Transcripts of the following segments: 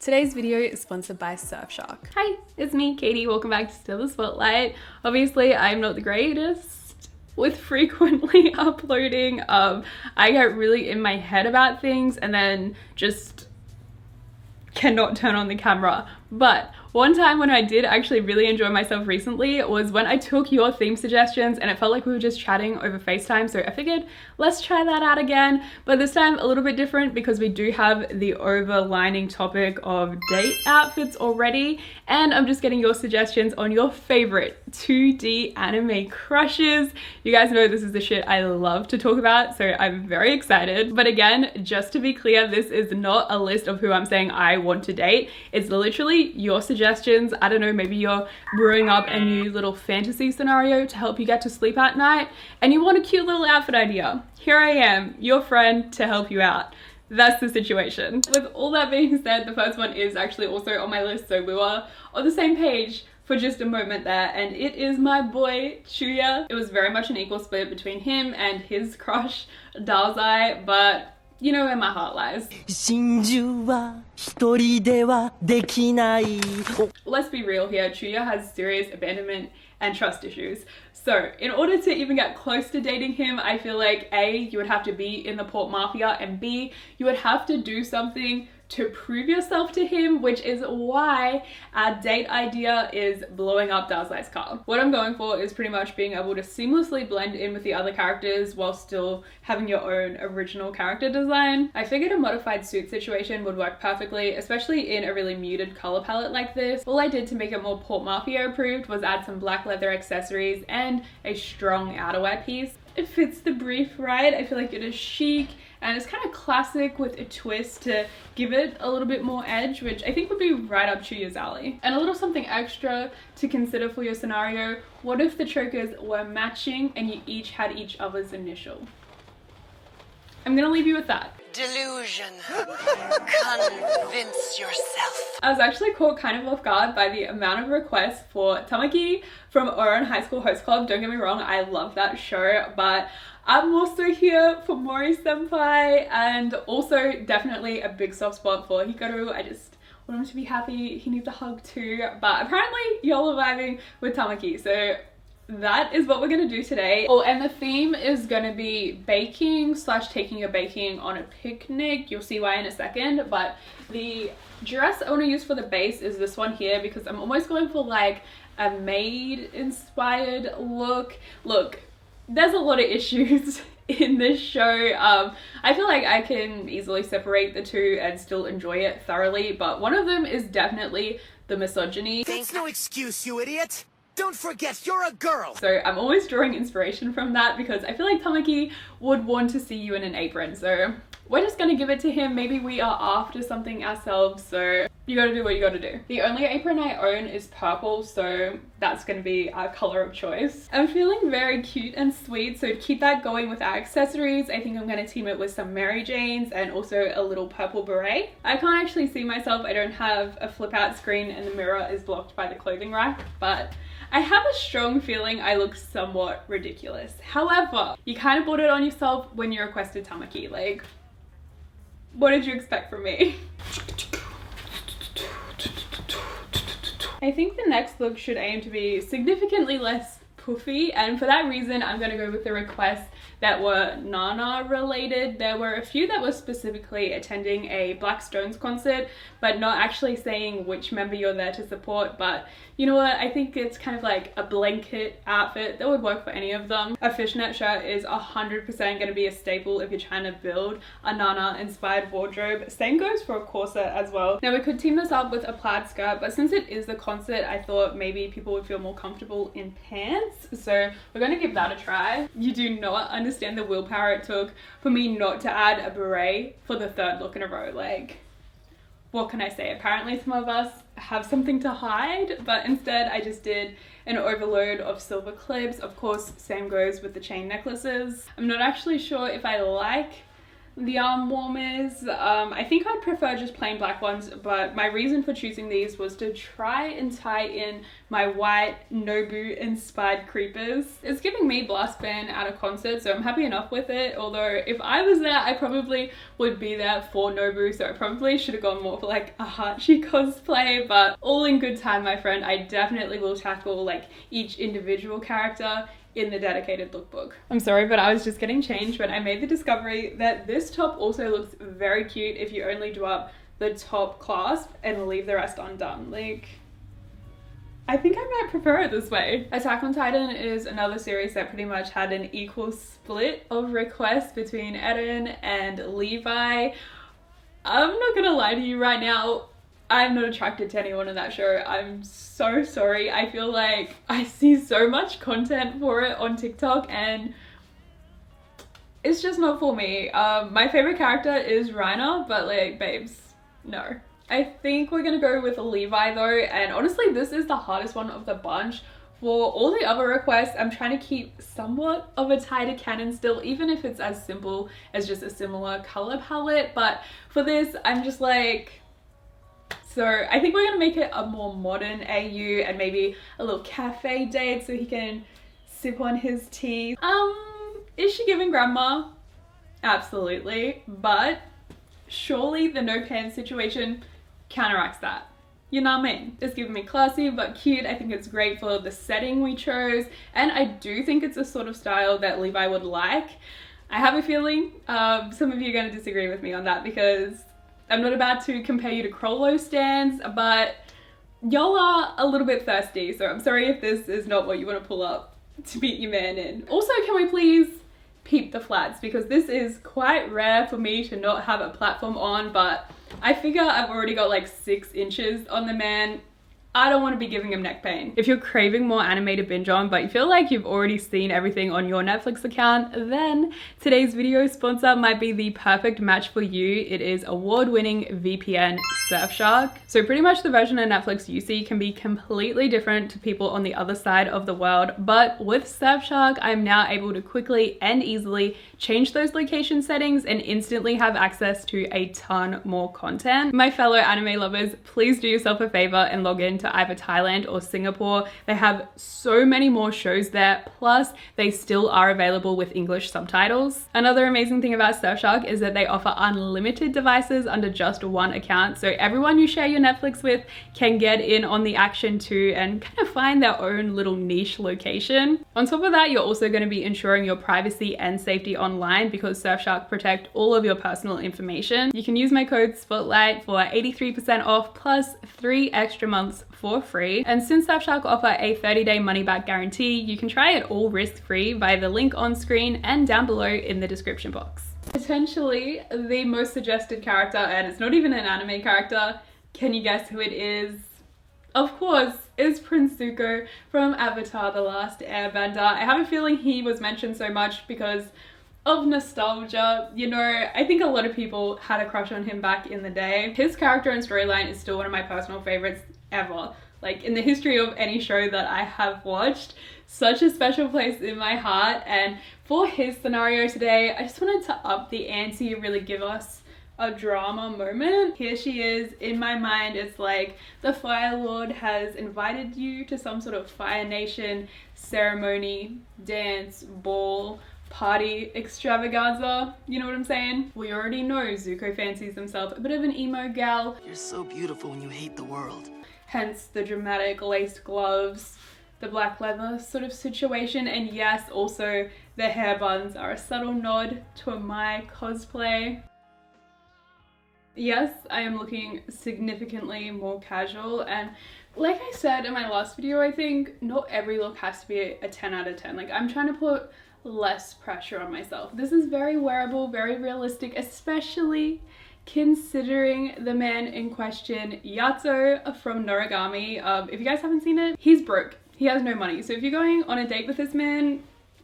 Today's video is sponsored by Surfshark. Hi, it's me, Katie. Welcome back to Still the Spotlight. Obviously, I'm not the greatest with frequently uploading. I get really in my head about things and then just cannot turn on the camera. But one time when I did actually really enjoy myself recently was when I took your theme suggestions and it felt like we were just chatting over FaceTime, so I figured let's try that out again, but this time a little bit different because we do have the overlining topic of date outfits already, and I'm just getting your suggestions on your favorite 2D anime crushes. You guys know this is the shit I love to talk about, so I'm very excited. But again, just to be clear, this is not a list of who I'm saying I want to date. It's literally your suggestions. I don't know, maybe you're brewing up a new little fantasy scenario to help you get to sleep at night and you want a cute little outfit idea. Here I am, your friend, to help you out. That's the situation. With all that being said, the first one is actually also on my list, so we were on the same page for just a moment there, and it is my boy Chuuya. It was very much an equal split between him and his crush Dalzai, but you know where my heart lies. Let's be real here, Chuuya has serious abandonment and trust issues. So in order to even get close to dating him, I feel like A, you would have to be in the pork mafia, and B, you would have to do something to prove yourself to him, which is why our date idea is blowing up Dalzai's car. What I'm going for is pretty much being able to seamlessly blend in with the other characters while still having your own original character design. I figured a modified suit situation would work perfectly, especially in a really muted color palette like this. All I did to make it more Port Mafia approved was add some black leather accessories and a strong outerwear piece. It fits the brief, right? I feel like it is chic and it's kind of classic with a twist to give it a little bit more edge, which I think would be right up Chuuya's alley. And a little something extra to consider for your scenario: what if the chokers were matching and you each had each other's initial? I'm gonna leave you with that. Delusion. Convince yourself. I was actually caught kind of off guard by the amount of requests for tamaki from Ouran High School Host Club. Don't get me wrong, I love that show, but I'm also here for Mori senpai, and also definitely a big soft spot for Hikaru. I just want him to be happy. He needs a hug too, but apparently y'all are vibing with tamaki, so that is what we're gonna do today. Oh, and the theme is gonna be baking slash taking your baking on a picnic. You'll see why in a second, but the dress I want to use for the base is this one here because I'm almost going for like a maid inspired look. Look, there's a lot of issues in this show. I feel like I can easily separate the two and still enjoy it thoroughly, but one of them is definitely the misogyny. That's no excuse, you idiot! Don't forget, you're a girl! So I'm always drawing inspiration from that because I feel like tamaki would want to see you in an apron, so we're just gonna give it to him. Maybe we are after something ourselves, so you gotta do what you gotta do. The only apron I own is purple, so that's gonna be our color of choice. I'm feeling very cute and sweet, so to keep that going with our accessories, I think I'm gonna team it with some Mary Janes and also a little purple beret. I can't actually see myself. I don't have a flip out screen and the mirror is blocked by the clothing rack, but I have a strong feeling I look somewhat ridiculous. However, you kind of brought it on yourself when you requested tamaki. Like, what did you expect from me? I think the next look should aim to be significantly less poofy, and for that reason I'm going to go with the requests that were Nana related. There were a few that were specifically attending a Black Stones concert but not actually saying which member you're there to support, but you know what, I think it's kind of like a blanket outfit that would work for any of them. A fishnet shirt is 100% going to be a staple if you're trying to build a Nana inspired wardrobe. Same goes for a corset as well. Now we could team this up with a plaid skirt, but since it is a concert, I thought maybe people would feel more comfortable in pants, so we're going to give that a try. You do not understand the willpower it took for me not to add a beret for the third look in a row. Like, what can I say? Apparently some of us have something to hide, but instead I just did an overload of silver clips. Of course, same goes with the chain necklaces. I'm not actually sure if I like the arm warmers. I think I'd prefer just plain black ones, but my reason for choosing these was to try and tie in my white Nobu inspired creepers. It's giving me blast band at a concert, so I'm happy enough with it. Although if I was there, I probably would be there for Nobu, so I probably should have gone more for like a Hachi cosplay, but all in good time, my friend. I definitely will tackle like each individual character in the dedicated lookbook. I'm sorry, but I was just getting changed when I made the discovery that this top also looks very cute if you only do up the top clasp and leave the rest undone. Like, I think I might prefer it this way. Attack on Titan is another series that pretty much had an equal split of requests between Eren and Levi. I'm not gonna lie to you right now, I'm not attracted to anyone in that show. I'm so sorry. I feel like I see so much content for it on TikTok and it's just not for me. My favorite character is Reiner, but like, babes, no. I think we're gonna go with Levi though, and honestly this is the hardest one of the bunch. For all the other requests, I'm trying to keep somewhat of a tighter canon still, even if it's as simple as just a similar color palette, but for this I'm just like, so I think we're gonna make it a more modern AU and maybe a little cafe date so he can sip on his tea. Is she giving grandma? Absolutely, but surely the no pants situation counteracts that. You know what I mean? It's giving me classy but cute. I think it's great for the setting we chose, and I do think it's a sort of style that Levi would like. I have a feeling some of you are gonna disagree with me on that because I'm not about to compare you to Crollo stands, but y'all are a little bit thirsty, so I'm sorry if this is not what you want to pull up to beat your man in. Also, can we please peep the flats, because this is quite rare for me to not have a platform on, but I figure I've already got like 6 inches on the man. I don't want to be giving him neck pain. If you're craving more anime to binge on, but you feel like you've already seen everything on your Netflix account, then today's video sponsor might be the perfect match for you. It is award-winning VPN Surfshark. So pretty much the version of Netflix you see can be completely different to people on the other side of the world, but with Surfshark, I'm now able to quickly and easily change those location settings and instantly have access to a ton more content. My fellow anime lovers, please do yourself a favor and log in to either Thailand or Singapore. They have so many more shows there, plus they still are available with English subtitles. Another amazing thing about Surfshark is that they offer unlimited devices under just one account, so everyone you share your Netflix with can get in on the action too and kind of find their own little niche location. On top of that, you're also going to be ensuring your privacy and safety online because Surfshark protect all of your personal information. You can use my code SPOTLIGHT for 83% off plus 3 extra months for free. And since Surfshark offer a 30-day money-back guarantee, you can try it all risk-free via the link on screen and down below in the description box. Potentially the most suggested character, and it's not even an anime character. Can you guess who it is? Of course, it's Prince Zuko from Avatar: The Last Airbender. I have a feeling he was mentioned so much because of nostalgia. You know, I think a lot of people had a crush on him back in the day. His character and storyline is still one of my personal favorites ever. Like, in the history of any show that I have watched, such a special place in my heart. And for his scenario today, I just wanted to up the ante, really give us a drama moment. Here she is. In my mind, it's like the Fire Lord has invited you to some sort of Fire Nation ceremony, dance, ball, party extravaganza, you know what I'm saying? We already know Zuko fancies himself a bit of an emo gal. You're so beautiful when you hate the world. Hence the dramatic laced gloves, the black leather sort of situation, and yes, also the hair buns are a subtle nod to my cosplay. Yes, I am looking significantly more casual, and like I said in my last video, I think not every look has to be a 10 out of 10. Like, I'm trying to put less pressure on myself. This is very wearable, very realistic, especially considering the man in question, Yato from Noragami. If you guys haven't seen it, he's broke. He has no money. So if you're going on a date with this man,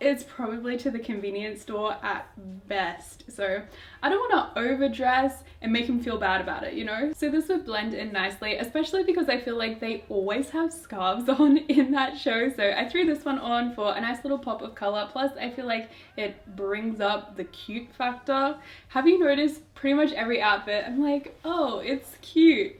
it's probably to the convenience store at best. So I don't want to overdress and make him feel bad about it, you know? So this would blend in nicely, especially because I feel like they always have scarves on in that show. So I threw this one on for a nice little pop of color. Plus I feel like it brings up the cute factor. Have you noticed pretty much every outfit, I'm like, oh, it's cute.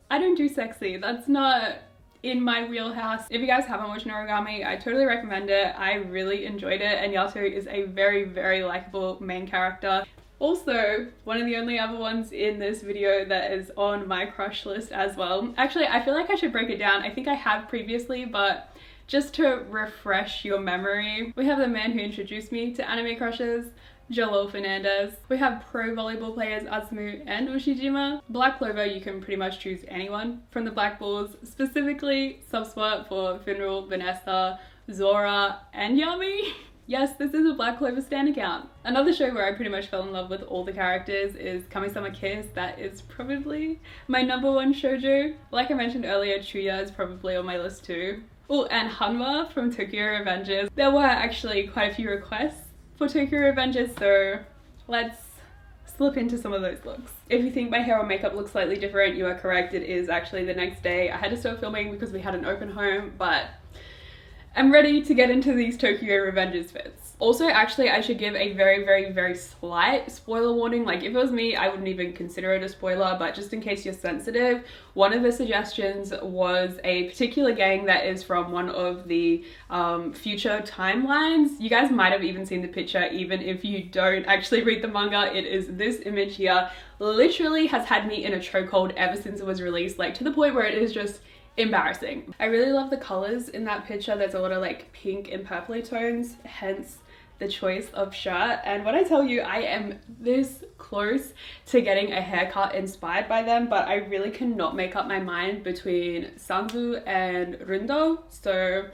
I don't do sexy. That's not in my wheelhouse. If you guys haven't watched Noragami, I totally recommend it. I really enjoyed it, and Yato is a very, very likable main character. Also, one of the only other ones in this video that is on my crush list as well. Actually, I feel like I should break it down. I think I have previously, but just to refresh your memory, we have the man who introduced me to anime crushes, Jalil Fernandez. We have pro volleyball players Asumu and Ushijima. Black Clover, you can pretty much choose anyone from the Black Bulls, specifically subspot for Finral, Vanessa, Zora, and Yami. Yes, this is a Black Clover stan account. Another show where I pretty much fell in love with all the characters is Kami-sama Kiss. That is probably my #1 shoujo. Like I mentioned earlier, Chuuya is probably on my list too. Oh, and Hanma from Tokyo Revengers. There were actually quite a few requests for Tokyo Revengers, so let's slip into some of those looks. If you think my hair or makeup looks slightly different, you are correct. It is actually the next day. I had to stop filming because we had an open home, but I'm ready to get into these Tokyo Revengers fits. Also, actually, I should give a very, very, very slight spoiler warning. Like, if it was me, I wouldn't even consider it a spoiler, but just in case you're sensitive, one of the suggestions was a particular gang that is from one of the future timelines. You guys might have even seen the picture, even if you don't actually read the manga. It is this image here. Literally has had me in a chokehold ever since it was released, like to the point where it is just embarrassing. I really love the colors in that picture. There's a lot of like pink and purpley tones, hence the choice of shirt. And when I tell you I am this close to getting a haircut inspired by them, but I really cannot make up my mind between Sanzu and Rundo. So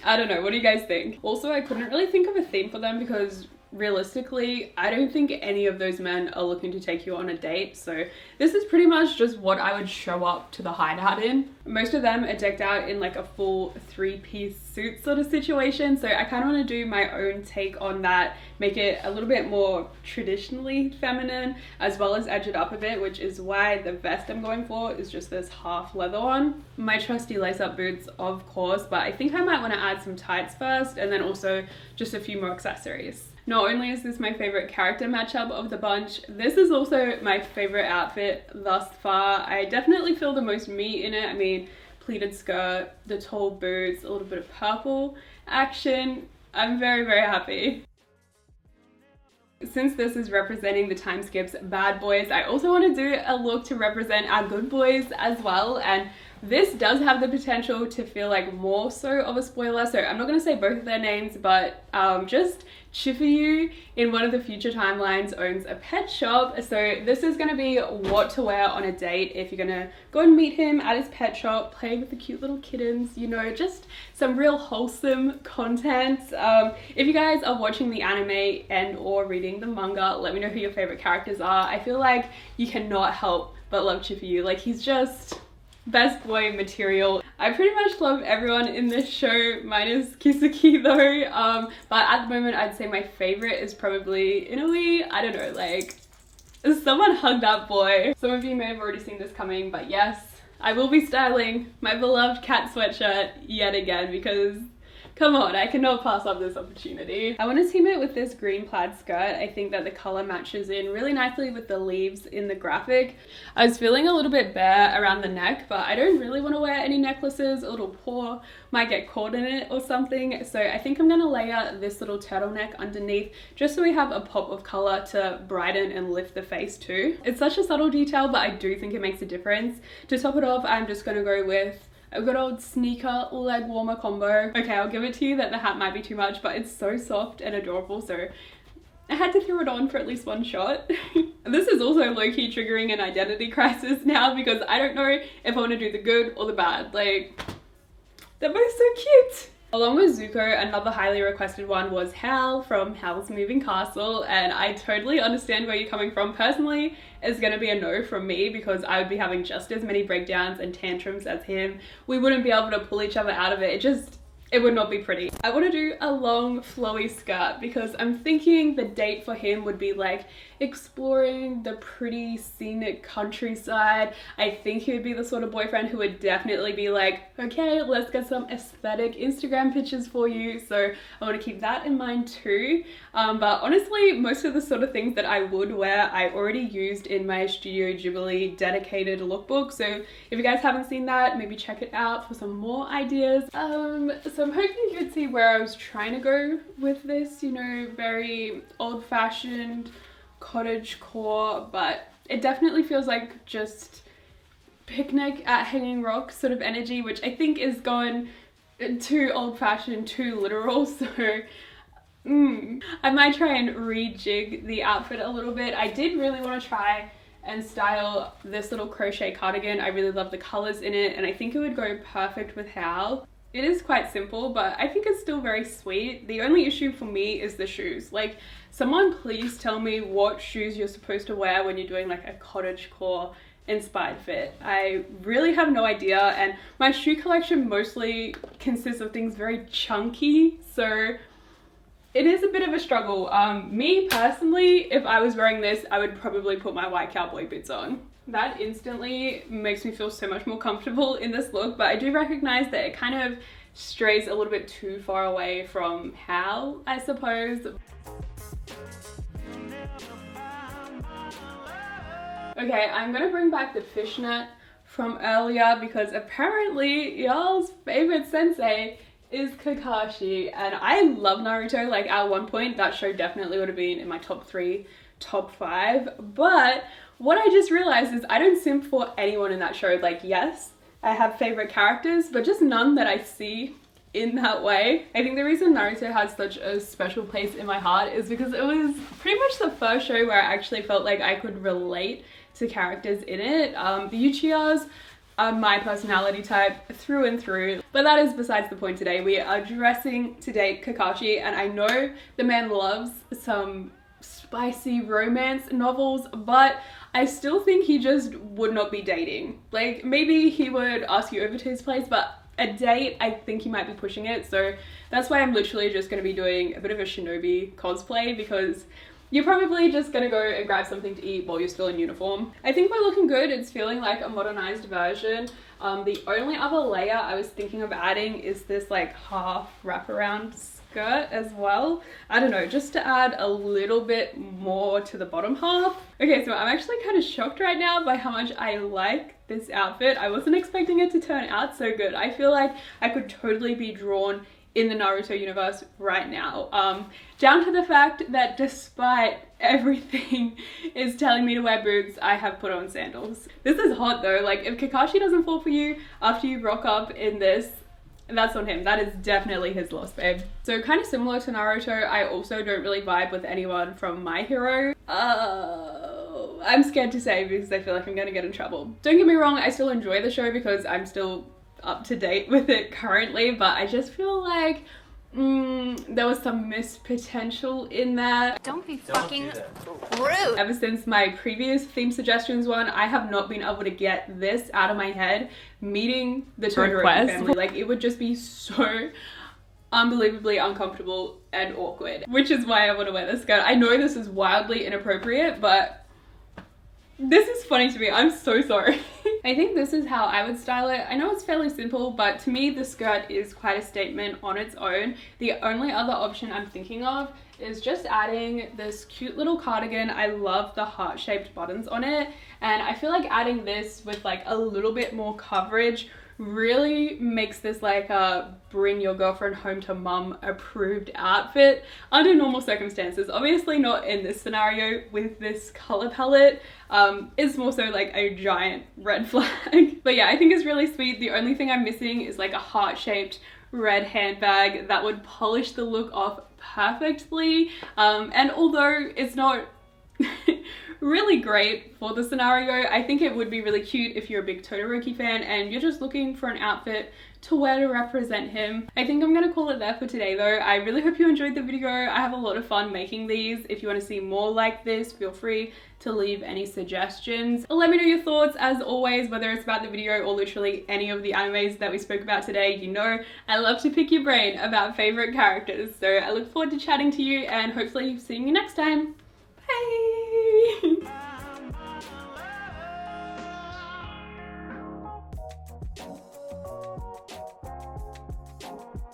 I don't know, what do you guys think? Also, I couldn't really think of a theme for them because realistically, I don't think any of those men are looking to take you on a date. So this is pretty much just what I would show up to the hideout in. Most of them are decked out in like a full 3-piece suit sort of situation. So I kind of want to do my own take on that, make it a little bit more traditionally feminine, as well as edge it up a bit, which is why the vest I'm going for is just this half leather one. My trusty lace up boots, of course, but I think I might want to add some tights first, and then also just a few more accessories. Not only is this my favorite character matchup of the bunch, this is also my favorite outfit thus far. I definitely feel the most meat in it. I mean, pleated skirt, the tall boots, a little bit of purple action. I'm very, very happy. Since this is representing the time skips bad boys, I also want to do a look to represent our good boys as well, and this does have the potential to feel like more so of a spoiler, so I'm not going to say both of their names, but just Chifuyu in one of the future timelines owns a pet shop. So this is going to be what to wear on a date if you're going to go and meet him at his pet shop, play with the cute little kittens, you know, just some real wholesome content. If you guys are watching the anime and or reading the manga, let me know who your favorite characters are. I feel like you cannot help but love Chifuyu. Like, he's just best boy material. I pretty much love everyone in this show minus Kisuki though, but at the moment I'd say my favorite is probably Inui. I don't know, like, someone hug that boy. Some of you may have already seen this coming, but yes, I will be styling my beloved cat sweatshirt yet again because come on, I cannot pass up this opportunity. I want to team it with this green plaid skirt. I think that the color matches in really nicely with the leaves in the graphic. I was feeling a little bit bare around the neck, but I don't really want to wear any necklaces. A little paw might get caught in it or something. So I think I'm going to layer this little turtleneck underneath just so we have a pop of color to brighten and lift the face too. It's such a subtle detail, but I do think it makes a difference. To top it off, I'm just going to go with a good old sneaker leg warmer combo. Okay, I'll give it to you that the hat might be too much, but it's so soft and adorable, so I had to throw it on for at least one shot. This is also low-key triggering an identity crisis now because I don't know if I want to do the good or the bad. Like, they're both so cute. Along with Zuko, another highly requested one was Howl from Howl's Moving Castle, and I totally understand where you're coming from. Personally, it's gonna be a no from me because I would be having just as many breakdowns and tantrums as him. We wouldn't be able to pull each other out of it. it would not be pretty. I want to do a long flowy skirt because I'm thinking the date for him would be like exploring the pretty scenic countryside. I think he would be the sort of boyfriend who would definitely be like, okay, let's get some aesthetic Instagram pictures for you. So I want to keep that in mind too. But honestly, most of the sort of things that I would wear, I already used in my Studio Ghibli dedicated lookbook. So if you guys haven't seen that, maybe check it out for some more ideas. So I'm hoping you could see where I was trying to go with this, you know, very old-fashioned cottage core, but it definitely feels like just picnic at Hanging Rock sort of energy, which I think is going too old-fashioned, too literal. So I might try and rejig the outfit a little bit. I did really want to try and style this little crochet cardigan. I really love the colors in it, and I think it would go perfect with Howl. It is quite simple, but I think it's still very sweet. The only issue for me is the shoes. Like, someone please tell me what shoes you're supposed to wear when you're doing like a cottagecore inspired fit. I really have no idea, and my shoe collection mostly consists of things very chunky, so it is a bit of a struggle. Me personally, if I was wearing this, I would probably put my white cowboy boots on. That instantly makes me feel so much more comfortable in this look, but I do recognize that it kind of strays a little bit too far away from Howl, I suppose. Okay, I'm gonna bring back the fishnet from earlier because apparently y'all's favorite sensei is Kakashi, and I love Naruto. Like, at one point that show definitely would have been in my top 3, top 5, but what I just realized is I don't simp for anyone in that show. Like, yes, I have favorite characters, but just none that I see in that way. I think the reason Naruto has such a special place in my heart is because it was pretty much the first show where I actually felt like I could relate to characters in it. The Uchihas are my personality type through and through, but that is besides the point today. We are dressing to date Kakashi, and I know the man loves some spicy romance novels, but I still think he just would not be dating. Like, maybe he would ask you over to his place, but a date, I think he might be pushing it. So that's why I'm literally just going to be doing a bit of a shinobi cosplay, because you're probably just going to go and grab something to eat while you're still in uniform. I think we're looking good. It's feeling like a modernized version. The only other layer I was thinking of adding is this like half wraparound skirt as well. I don't know, just to add a little bit more to the bottom half. Okay, so I'm actually kind of shocked right now by how much I like this outfit. I wasn't expecting it to turn out so good. I feel like I could totally be drawn in the Naruto universe right now. Down to the fact that despite everything is telling me to wear boots, I have put on sandals. This is hot though. Like, if Kakashi doesn't fall for you after you rock up in this, that's on him. That is definitely his loss, babe. So kind of similar to Naruto, I also don't really vibe with anyone from My Hero. I'm scared to say because I feel like I'm gonna get in trouble. Don't get me wrong, I still enjoy the show because I'm still up to date with it currently, but I just feel like there was some missed potential in there. Don't be fucking rude. Ever since my previous theme suggestions one, I have not been able to get this out of my head. Meeting the Todoroki family, like, it would just be so unbelievably uncomfortable and awkward, which is why I want to wear this skirt. I know this is wildly inappropriate, but this is funny to me. I'm so sorry. I think this is how I would style it. I know it's fairly simple, but to me the skirt is quite a statement on its own. The only other option I'm thinking of is just adding this cute little cardigan. I love the heart-shaped buttons on it, and I feel like adding this with like a little bit more coverage really makes this like a bring your girlfriend home to mum approved outfit under normal circumstances. Obviously not in this scenario with this color palette. It's more so like a giant red flag. But yeah, I think it's really sweet. The only thing I'm missing is like a heart-shaped red handbag that would polish the look off perfectly. And although it's not really great for the scenario. I think it would be really cute if you're a big Todoroki fan and you're just looking for an outfit to wear to represent him. I think I'm gonna call it there for today though. I really hope you enjoyed the video. I have a lot of fun making these. If you want to see more like this, feel free to leave any suggestions. Let me know your thoughts as always, whether it's about the video or literally any of the animes that we spoke about today. You know I love to pick your brain about favorite characters, so I look forward to chatting to you and hopefully seeing you next time. Bye!